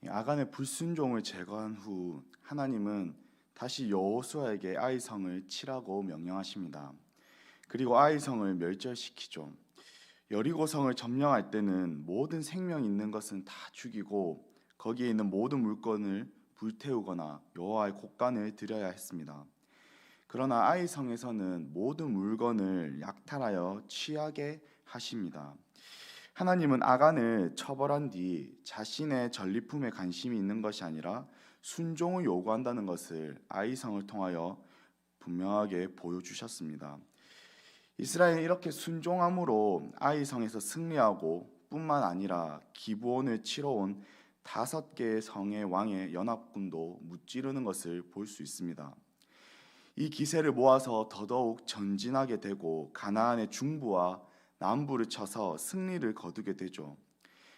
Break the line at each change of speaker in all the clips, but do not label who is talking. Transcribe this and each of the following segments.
아간의 불순종을 제거한 후 하나님은 다시 여호수아에게 아이성을 치라고 명령하십니다. 그리고 아이성을 멸절시키죠. 여리고성을 점령할 때는 모든 생명 있는 것은 다 죽이고 거기에 있는 모든 물건을 불태우거나 여호와의 곳간을 드려야 했습니다. 그러나 아이성에서는 모든 물건을 약탈하여 취하게 하십니다. 하나님은 아간을 처벌한 뒤 자신의 전리품에 관심이 있는 것이 아니라 순종을 요구한다는 것을 아이성을 통하여 분명하게 보여주셨습니다. 이스라엘은 이렇게 순종함으로 아이성에서 승리하고 뿐만 아니라 기브온을 치러 온 5개의 성의 왕의 연합군도 무찌르는 것을 볼 수 있습니다. 이 기세를 모아서 더더욱 전진하게 되고 가나안의 중부와 남부를 쳐서 승리를 거두게 되죠.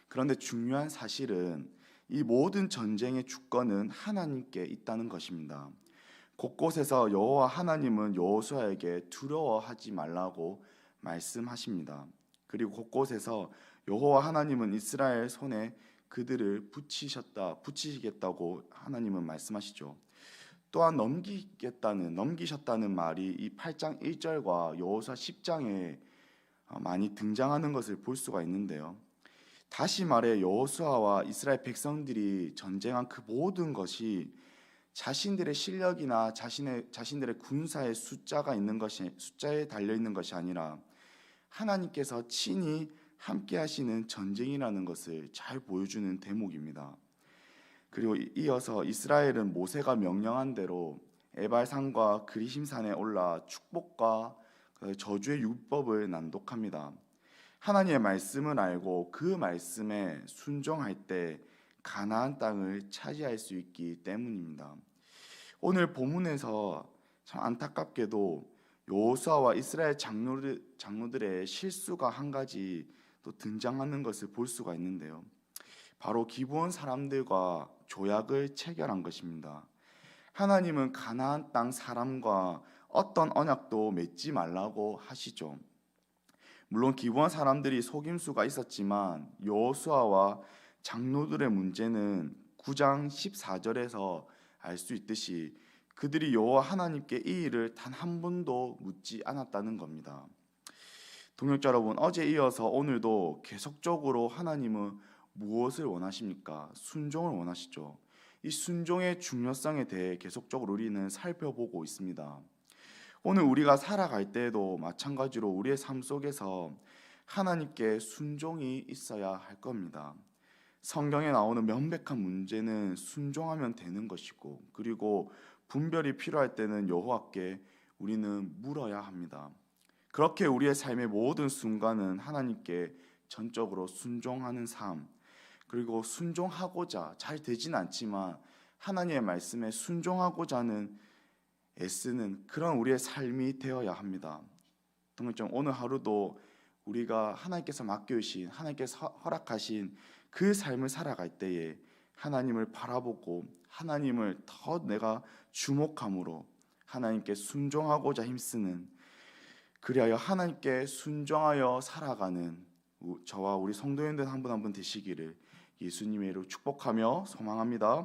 그런데 중요한 사실은 이 모든 전쟁의 주권은 하나님께 있다는 것입니다. 곳곳에서 여호와 하나님은 여호수아에게 두려워하지 말라고 말씀하십니다. 그리고 곳곳에서 여호와 하나님은 이스라엘 손에 그들을 붙이시겠다고 하나님은 말씀하시죠. 또한 넘기셨다는 말이 이 8장 1절과 여호수아 10장에 많이 등장하는 것을 볼 수가 있는데요. 다시 말해 여호수아와 이스라엘 백성들이 전쟁한 그 모든 것이 자신들의 실력이나 자신들의 군사의 숫자에 달려 있는 것이 아니라 하나님께서 친히 함께 하시는 전쟁이라는 것을 잘 보여주는 대목입니다. 그리고 이어서 이스라엘은 모세가 명령한 대로 에발산과 그리심산에 올라 축복과 저주의 율법을 낭독합니다. 하나님의 말씀을 알고 그 말씀에 순종할 때 가나안 땅을 차지할 수 있기 때문입니다. 오늘 본문에서 참 안타깝게도 여호수아와 이스라엘 장로들의 실수가 한 가지 또 등장하는 것을 볼 수가 있는데요. 바로 기브온 사람들과 조약을 체결한 것입니다. 하나님은 가나안 땅 사람과 어떤 언약도 맺지 말라고 하시죠. 물론 기브온 사람들이 속임수가 있었지만 여호수아와 장로들의 문제는 9장 14절에서 알 수 있듯이 그들이 여호와 하나님께 이 일을 단 한 번도 묻지 않았다는 겁니다. 동역자 여러분, 어제 이어서 오늘도 계속적으로 하나님은 무엇을 원하십니까? 순종을 원하시죠. 이 순종의 중요성에 대해 계속적으로 우리는 살펴보고 있습니다. 오늘 우리가 살아갈 때에도 마찬가지로 우리의 삶 속에서 하나님께 순종이 있어야 할 겁니다. 성경에 나오는 명백한 문제는 순종하면 되는 것이고, 그리고 분별이 필요할 때는 여호와께 우리는 물어야 합니다. 그렇게 우리의 삶의 모든 순간은 하나님께 전적으로 순종하는 삶, 그리고 순종하고자 잘 되진 않지만 하나님의 말씀에 순종하고자 하는 애쓰는 그런 우리의 삶이 되어야 합니다. 동물점 오늘 하루도 우리가 하나님께서 맡겨주신, 하나님께서 허락하신 그 삶을 살아갈 때에 하나님을 바라보고 하나님을 더 내가 주목함으로 하나님께 순종하고자 힘쓰는, 그리하여 하나님께 순종하여 살아가는 저와 우리 성도님들 한 분 한 분 되시기를 예수님의 이름으로 축복하며 소망합니다.